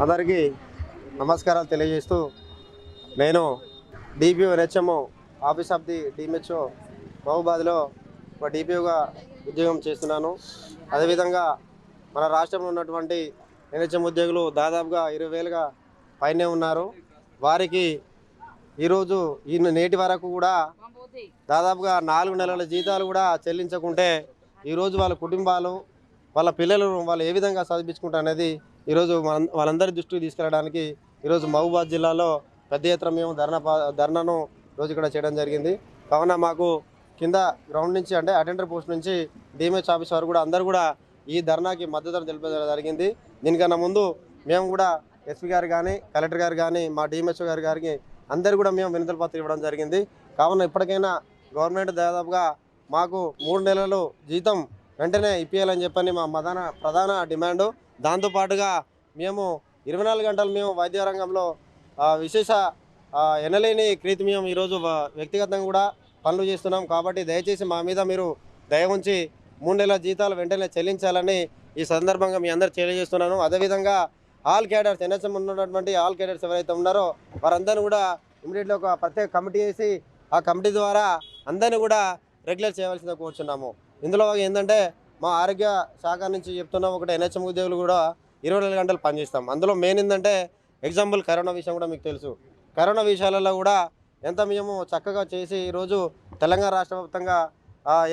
అందరికీ నమస్కారాలు తెలియజేస్తూ నేను DPO HMO office of the DMHO మహబూబాద్లో ఒక డిపిఓగా ఉద్యోగం చేస్తున్నాను. అదేవిధంగా మన రాష్ట్రంలో ఉన్నటువంటి ఎన్హెచ్ఎం ఉద్యోగులు దాదాపుగా 20,000గా పైనే ఉన్నారు. వారికి ఈరోజు నేటి వరకు కూడా దాదాపుగా 4 నెలల జీతాలు కూడా చెల్లించకుంటే ఈరోజు వాళ్ళ కుటుంబాలు వాళ్ళ పిల్లలు వాళ్ళు ఏ విధంగా చదివించుకుంటారు అనేది ఈరోజు వాళ్ళందరి దృష్టికి తీసుకెళ్ళడానికి ఈరోజు మహబూబాద్ జిల్లాలో పెద్ద ఎత్తున మేము ధర్నాను రోజు ఇక్కడ చేయడం జరిగింది. కావున మాకు కింద గ్రౌండ్ నుంచి అంటే అటెండర్ పోస్ట్ నుంచి డిఎంహెచ్ ఆఫీస్ వారు కూడా అందరూ కూడా ఈ ధర్నాకి మద్దతు తెలిపడం జరిగింది. దీనికన్నా ముందు మేము కూడా ఎస్పీ గారు కానీ కలెక్టర్ గారు కానీ మా డిఎంహెచ్ఓ గారికి అందరు కూడా మేము వినతుల పత్రం ఇవ్వడం జరిగింది. కావున ఇప్పటికైనా గవర్నమెంట్ దాదాపుగా మాకు 3 నెలలు జీతం వెంటనే ఇప్పించాలని చెప్పని మా ప్రధాన డిమాండు. దాంతోపాటుగా మేము 24 గంటలు మేము వైద్య రంగంలో విశేష ఎనలేని క్రీతి మేము ఈరోజు వ్యక్తిగతంగా కూడా పనులు చేస్తున్నాం. కాబట్టి దయచేసి మా మీద మీరు దయ ఉంచి 3 నెలల జీతాలు వెంటనే చెల్లించాలని ఈ సందర్భంగా మీ అందరు తెలియజేస్తున్నాను. అదేవిధంగా ఆల్ క్యాడర్స్ ఎన్హెచ్ఎం ఉన్నటువంటి ఆల్ క్యాడర్స్ ఎవరైతే ఉన్నారో వారందరినీ కూడా ఇమీడియట్లీ ఒక ప్రత్యేక కమిటీ వేసి ఆ కమిటీ ద్వారా అందరినీ కూడా రెగ్యులర్ చేయవలసిందిగా కోరుచున్నాము. ఇందులో ఏంటంటే మా ఆరోగ్య శాఖ నుంచి చెప్తున్నాం, ఒకటి ఎన్హెచ్ఎం ఉద్యోగులు కూడా 24 గంటలు పనిచేస్తాం. అందులో మెయిన్ ఏంటంటే ఎగ్జాంపుల్ కరోనా విషయం కూడా మీకు తెలుసు. కరోనా విషయాలలో కూడా ఎంత మేము చక్కగా చేసి ఈరోజు తెలంగాణ రాష్ట్ర వ్యాప్తంగా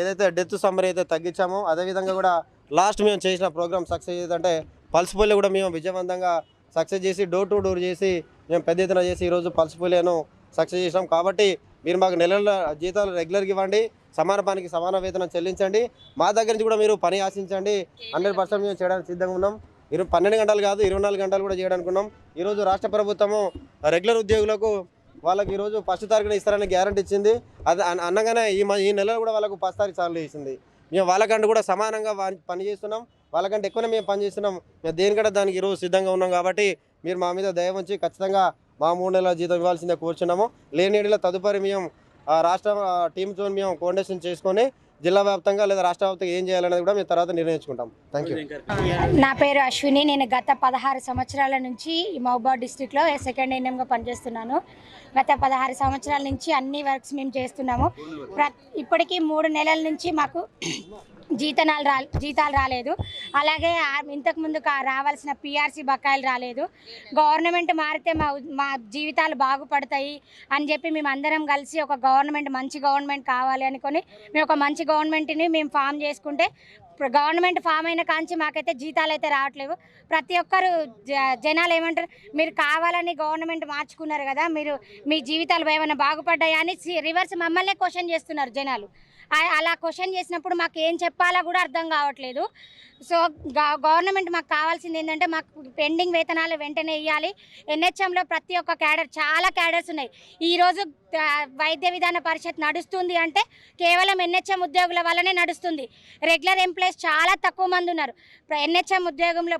ఏదైతే డెత్ సమ్మరీ అయితే తగ్గించామో అదేవిధంగా కూడా లాస్ట్ మేము చేసిన ప్రోగ్రామ్ సక్సెస్ ఏదంటే పల్స్ పోలియో కూడా మేము విజయవంతంగా సక్సెస్ చేసి డోర్ టు డోర్ చేసి మేము పెద్ద ఎత్తున చేసి ఈరోజు పల్స్ పోలియోను సక్సెస్ చేసాం. కాబట్టి మీరు మాకు నెలల జీతాలు రెగ్యులర్గా ఇవ్వండి, సమాన పనికి సమాన వేతనం చెల్లించండి, మా దగ్గర నుంచి కూడా మీరు పని ఆశించండి. 100% మేము చేయడానికి సిద్ధంగా ఉన్నాం. 12 గంటలు కాదు 24 గంటలు కూడా చేయడానికి ఉన్నాం. ఈరోజు రాష్ట్ర ప్రభుత్వము రెగ్యులర్ ఉద్యోగులకు వాళ్ళకి ఈరోజు 1st తారీఖున ఇస్తారని గ్యారంటీ ఇచ్చింది. అది అనగానే ఈ నెలలో కూడా వాళ్ళకు 1st తారీఖు చాలు చేసింది. మేము వాళ్ళకంటే కూడా సమానంగా పని చేస్తున్నాం, వాళ్ళకంటే ఎక్కువనే మేము పని చేస్తున్నాం. మేము దేనికంటే దానికి ఈరోజు సిద్ధంగా ఉన్నాం. కాబట్టి మీరు మా మీద దయ ఉంచి ఖచ్చితంగా మా 3 నెలల జీతం ఇవ్వాల్సిందే కూర్చున్నాము. లేనిలో తదుపరి మేము రాష్ట్ర టీంతో మేము కోఆర్డినేషన్ చేసుకొని జిల్లా వ్యాప్తంగా లేదా రాష్ట్ర వ్యాప్తంగా ఏం చేయాలనేది కూడా మేము తర్వాత నిర్ణయించుకుంటాం. Thank you. నా పేరు అశ్విని. నేను గత 16 సంవత్సరాల నుంచి ఈ మహబూబాద్ డిస్ట్రిక్ట్లో సెకండ్ ఎన్ఎంగా పనిచేస్తున్నాను. గత 16 సంవత్సరాల నుంచి అన్ని వర్క్స్ మేము చేస్తున్నాము. ఇప్పటికీ 3 నెలల నుంచి మాకు జీతాలు రాలేదు. అలాగే ఇంతకుముందు రావాల్సిన పిఆర్సీ బకాయిలు రాలేదు. గవర్నమెంట్ మారితే మా జీవితాలు బాగుపడతాయి అని చెప్పి మేము అందరం కలిసి ఒక మంచి గవర్నమెంట్ కావాలి అనుకొని మేము ఒక మంచి గవర్నమెంట్ని మేము ఫామ్ చేసుకుంటే గవర్నమెంట్ ఫామ్ అయిన కాంచి మాకైతే జీతాలు అయితే రావట్లేవు. ప్రతి ఒక్కరు జనాలు ఏమంటారు, మీరు కావాలని గవర్నమెంట్ మార్చుకున్నారు కదా, మీరు మీ జీవితాలు ఏమైనా బాగుపడ్డాయా అని రివర్స్ మమ్మల్నే క్వశ్చన్ చేస్తున్నారు జనాలు. అలా క్వశ్చన్ చేసినప్పుడు మాకు ఏం చెప్పాలో కూడా అర్థం కావట్లేదు. సో గవర్నమెంట్ మాకు కావాల్సింది ఏంటంటే మాకు పెండింగ్ వేతనాలు వెంటనే ఇవ్వాలి. ఎన్హెచ్ఎంలో ప్రతి ఒక్క క్యాడర్ చాలా క్యాడర్స్ ఉన్నాయి. ఈరోజు వైద్య విధాన పరిషత్ నడుస్తుంది అంటే కేవలం ఎన్హెచ్ఎం ఉద్యోగుల వల్లనే నడుస్తుంది. రెగ్యులర్ ఎంప్లాయీస్ చాలా తక్కువ మంది ఉన్నారు. ఎన్హెచ్ఎం ఉద్యోగంలో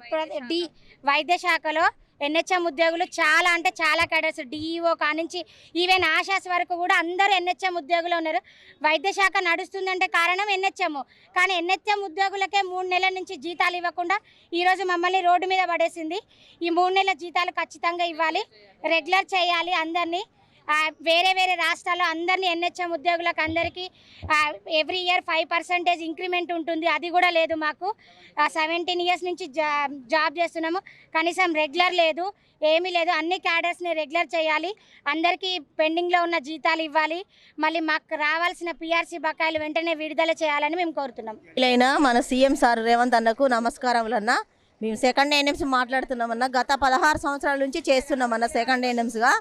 వైద్య శాఖలో ఎన్హెచ్ఎం ఉద్యోగులు చాలా అంటే చాలా క్యాడర్స్, డిఈఓ కానించి ఈవెన్ ఆశాస్ వరకు కూడా అందరూ ఎన్హెచ్ఎం ఉద్యోగులు ఉన్నారు. వైద్య శాఖ నడుస్తుందంటే కారణం ఎన్హెచ్ఎం. కానీ ఎన్హెచ్ఎం ఉద్యోగులకే 3 నెలల నుంచి జీతాలు ఇవ్వకుండా ఈరోజు మమ్మల్ని రోడ్డు మీద పడేసింది. ఈ 3 నెలల జీతాలు ఖచ్చితంగా ఇవ్వాలి, రెగ్యులర్ చేయాలి అందరినీ. వేరే రాష్ట్రాల్లో అందరినీ ఎన్హెచ్ఎం ఉద్యోగులకు అందరికీ ఎవ్రీ ఇయర్ 5% ఇంక్రిమెంట్ ఉంటుంది. అది కూడా లేదు మాకు. 17 ఇయర్స్ నుంచి జాబ్ చేస్తున్నాము, కనీసం రెగ్యులర్ లేదు, ఏమీ లేదు. అన్ని క్యాడర్స్ని రెగ్యులర్ చేయాలి, అందరికీ పెండింగ్లో ఉన్న జీతాలు ఇవ్వాలి, మళ్ళీ మాకు రావాల్సిన పిఆర్సీ బకాయిలు వెంటనే విడుదల చేయాలని మేము కోరుతున్నాం. ఇలా మన సీఎం సార్ రేవంత్ అన్నకు నమస్కారములన్నా. మేము సెకండ్ ఎన్ఎంస్ మాట్లాడుతున్నామన్నా. గత 16 సంవత్సరాల నుంచి చేస్తున్నామన్నా సెకండ్ ఎన్ఎంస్గా.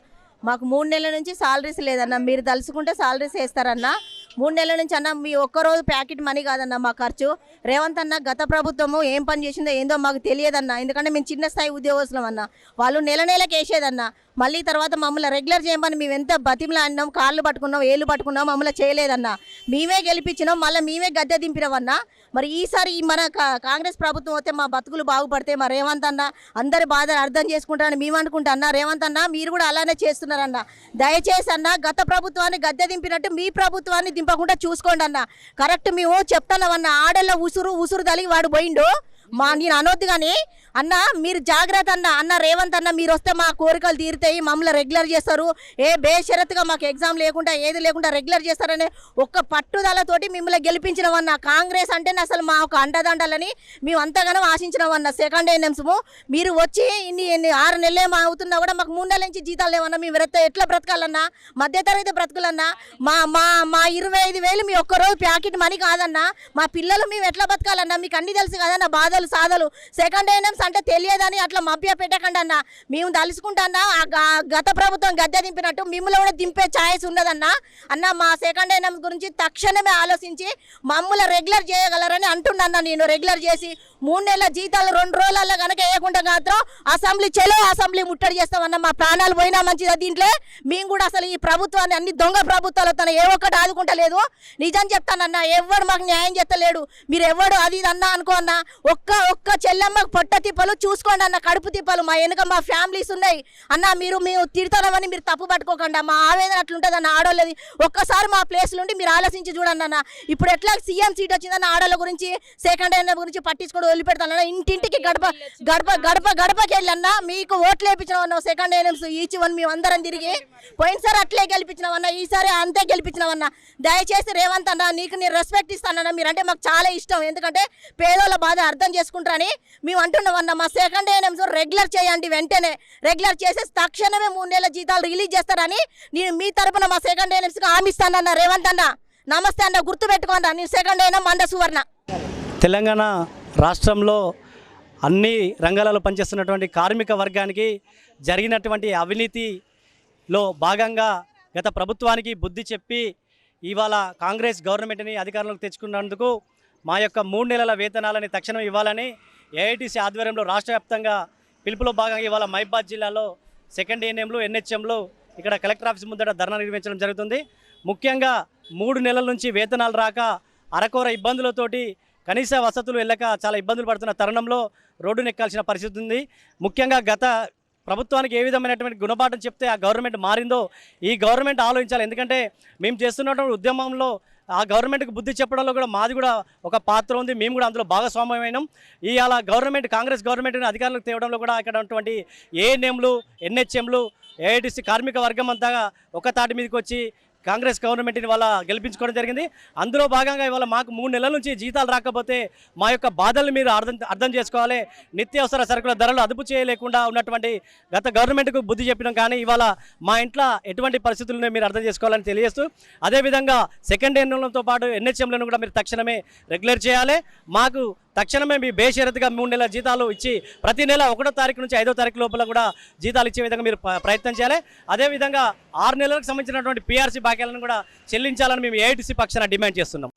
మాకు 3 నెలల నుంచి సాలరీస్ లేదన్నా. మీరు తలుచుకుంటే సాలరీస్ వేస్తారన్నా. 3 నెలల నుంచి అన్న మీ ఒక్కరోజు ప్యాకెట్ మనీ కాదన్న మా ఖర్చు. రేవంత్ అన్న గత ప్రభుత్వము ఏం పని చేసిందో ఏందో మాకు తెలియదన్నా. ఎందుకంటే మేము చిన్న స్థాయి ఉద్యోగస్తులం అన్న. వాళ్ళు నెలకి వేసేదన్నా. మళ్ళీ తర్వాత మమ్మల్ని రెగ్యులర్ చేయమని మేము ఎంత బతిమలాడినాం, కాళ్ళు పట్టుకున్నాం, ఏళ్ళు పట్టుకున్నాం, మమ్మల్ని చేయలేదన్నా. మేమే గెలిపించినాం, మళ్ళీ మేమే గద్దె దింపినామన్నా. మరి ఈసారి మన కాంగ్రెస్ ప్రభుత్వం వస్తే మా బతుకులు బాగుపడితే మా రేవంత్ అన్న అందరి బాధలు అర్థం చేసుకుంటారని మేము అనుకుంటా. రేవంత్ అన్న మీరు కూడా అలానే చేస్తున్నారన్న. దయచేసి అన్న గత ప్రభుత్వాన్ని గద్దె దింపినట్టు మీ ప్రభుత్వాన్ని దింపకుండా చూసుకోండి అన్న. కరెక్ట్ మేము చెప్తున్నామన్న. ఆడల్లో ఉసురు తలిగి వాడు పోయిండు. నేను అనొద్దు కానీ అన్న మీరు జాగ్రత్త అన్న రేవంత్ అన్న మీరు వస్తే మా కోరికలు తీరుతాయి, మమ్మల్ని రెగ్యులర్ చేస్తారు, బేషరతుగా మాకు ఎగ్జామ్ లేకుండా ఏది లేకుండా రెగ్యులర్ చేస్తారనే ఒక్క పట్టుదలతోటి మిమ్మల్ని గెలిపించినవన్న. కాంగ్రెస్ అంటే అసలు మా ఒక అండదండలని మేము అంతగానో ఆశించినవన్న. సెకండ్ ఎన్ఎంస్ మీరు వచ్చి ఇన్ని 6 నెలలే అవుతున్నా కూడా మాకు 3 నెలల నుంచి జీతాలు లేవన్నా. మేము ఎట్లా బ్రతకాలన్నా? మధ్యతరగతి బ్రతుకులన్నా. మా మా మా 25,000 మీ ఒక్కరోజు ప్యాకెట్ మనీ కాదన్నా. మా పిల్లలు మేము ఎట్లా బతకాలన్నా? మీకు అన్ని తెలుసు కదన్నా బాధలు సాధలు. సెకండ్ ఎన్ఎంస్ అంటే తెలియదని అట్లా మభ్య పెట్టకండి అన్న. మేము తలుసుకుంటాన్నా గత ప్రభుత్వం గద్దె దింపినట్టు మిమ్మల్ని కూడా దింపే ఛాయిస్ ఉన్నదన్న. అన్న మా సెకండ్ ఎన్ఎంస్ గురించి తక్షణమే ఆలోచించి మమ్మల్ని రెగ్యులర్ చేయగలరని అంటున్నా. నేను రెగ్యులర్ చేసి 3 నెలల జీతాలు 2 రోజులలో కనుక వేయకుండా మాత్రం అసెంబ్లీ ముట్టడి చేస్తామన్న. మా ప్రాణాలు పోయినా మంచిదా దీంట్లో. మేము కూడా అసలు ఈ ప్రభుత్వాన్ని అన్ని దొంగ ప్రభుత్వాలు తన ఏ ఒక్కటి ఆదుకుంటలేదు. నిజం చెప్తానన్నా, ఎవడు మాకు న్యాయం చేస్తలేడు. మీరు ఎవడు అది ఇది అన్నా అనుకో అన్న. ఒక్క చెల్లెమ్మకు పొట్ట తిప్పలు చూసుకోండి అన్న, కడుపు తిప్పలు. మా వెనుక మా ఫ్యామిలీస్ ఉన్నాయి అన్న. మేము తిడతామని మీరు తప్పు పట్టుకోకండి. మా ఆవేదన అట్లుంటుంది అన్న ఆడోళ్ళది. ఒక్కసారి మా ప్లేస్ నుండి మీరు ఆలోచించి చూడండి అన్న. ఇప్పుడు ఎట్లా సీఎం సీట్ వచ్చిందన్న, ఆడోళ్ళ గురించి సెకండ్ హ్యాండ్ గురించి పట్టించుకోవడం వదిలిపెడతానన్న. ఇంటింటికి గడపకి వెళ్ళన్నా మీకు ఓట్లు వేయించినామన్నా. సెకండ్ హ్యాండ్ ఈచ్ వన్ మేము అందరం తిరిగి పోయినసారి అట్లే గెలిపించినామన్నా, ఈసారి అంతే గెలిపించినామన్నా. దయచేసి రేవంత్ అన్న నీకు నేను రెస్పెక్ట్ ఇస్తానన్నా. మీరంటే మాకు చాలా ఇష్టం, ఎందుకంటే పేదోళ్ళ బాధ అర్థం చేసుకుంటారని మేము అంటున్నామన్నా. మా సెకండ్ హ్యాండ్ రెగ్యులర్ చేయండి, వెంటనే రెగ్యులర్ చేసి తక్షణమే 3 నెలల జీతాలు రిలీజ్ చేస్తారని నేను మీ తరపున మా సెకండ్ హ్యాండ్స్కి హామీ ఇస్తానన్న. రేవంత్ అన్న నమస్తే అన్న, గుర్తుపెట్టుకోండి. నేను సెకండ్ హ్యాండ్ మంద సువర్ణ. తెలంగాణ రాష్ట్రంలో అన్ని రంగాలలో పనిచేస్తున్నటువంటి కార్మిక వర్గానికి జరిగినటువంటి అవినీతిలో భాగంగా గత ప్రభుత్వానికి బుద్ధి చెప్పి ఇవాళ కాంగ్రెస్ గవర్నమెంట్ని అధికారంలోకి తెచ్చుకున్నందుకు మా యొక్క 3 నెలల వేతనాలని తక్షణం ఇవ్వాలని ఏఐటీసీ ఆధ్వర్యంలో రాష్ట్ర వ్యాప్తంగా పిలుపులో భాగంగా ఇవాళ మహబూబాబాద్ జిల్లాలో సెకండ్ ఏఎన్ఎంలు ఎన్హెచ్ఎంలు ఇక్కడ కలెక్టర్ ఆఫీస్ ముందట ధర్నా నిర్వహించడం జరుగుతుంది. ముఖ్యంగా 3 నెలల నుంచి వేతనాలు రాక అరకొర ఇబ్బందులతోటి కనీస వసతులు వెళ్ళక చాలా ఇబ్బందులు పడుతున్న తరుణంలో రోడ్డును ఎక్కాల్సిన పరిస్థితి ఉంది. ముఖ్యంగా గత ప్రభుత్వానికి ఏ విధమైనటువంటి గుణపాఠం చెప్తే ఆ గవర్నమెంట్ మారిందో ఈ గవర్నమెంట్ ఆలోచించాలి. ఎందుకంటే మేము చేస్తున్నటువంటి ఉద్యమంలో ఆ గవర్నమెంట్కి బుద్ధి చెప్పడంలో కూడా మాది కూడా ఒక పాత్ర ఉంది. మేము కూడా అందులో భాగస్వామ్యమైనాం. ఇవాళ గవర్నమెంట్ కాంగ్రెస్ గవర్నమెంట్ని అధికారంలోకి తేవడంలో కూడా ఇక్కడ ఉన్నటువంటి ఏఎన్ఎంలు ఎన్హెచ్ఎంలు ఏఐటీసీ కార్మిక వర్గం అంతా ఒక తాటి మీదకి వచ్చి కాంగ్రెస్ గవర్నమెంట్ని వాళ్ళ గెలిపించుకోవడం జరిగింది. అందులో భాగంగా ఇవాళ మాకు 3 నెలల నుంచి జీతాలు రాకపోతే మా యొక్క బాధల్ని మీరు అర్థం చేసుకోవాలి. నిత్యావసర సరుకుల ధరలు అదుపు చేయలేకుండా ఉన్నటువంటి గత గవర్నమెంట్కు బుద్ధి చెప్పినాం, కానీ ఇవాళ మా ఇంట్లో ఎటువంటి పరిస్థితులను మీరు అర్థం చేసుకోవాలని తెలియజేస్తూ, అదేవిధంగా సెకండ్ ఎన్ఎంలతో పాటు ఎన్హెచ్ఎంలను కూడా మీరు తక్షణమే రెగ్యులర్ చేయాలి. మాకు తక్షణమే మీ బేషరతుగా 3 నెలల జీతాలు ఇచ్చి ప్రతి నెల 1వ తారీఖు నుంచి 5వ తారీఖు లోపల కూడా జీతాలు ఇచ్చే విధంగా మీరు ప్రయత్నం చేయాలి. అదేవిధంగా 6 నెలలకు సంబంధించినటువంటి పీఆర్సీ బాకీలను కూడా చెల్లించాలని మేము ఏఐటీసీ పక్షాన డిమాండ్ చేస్తున్నాం.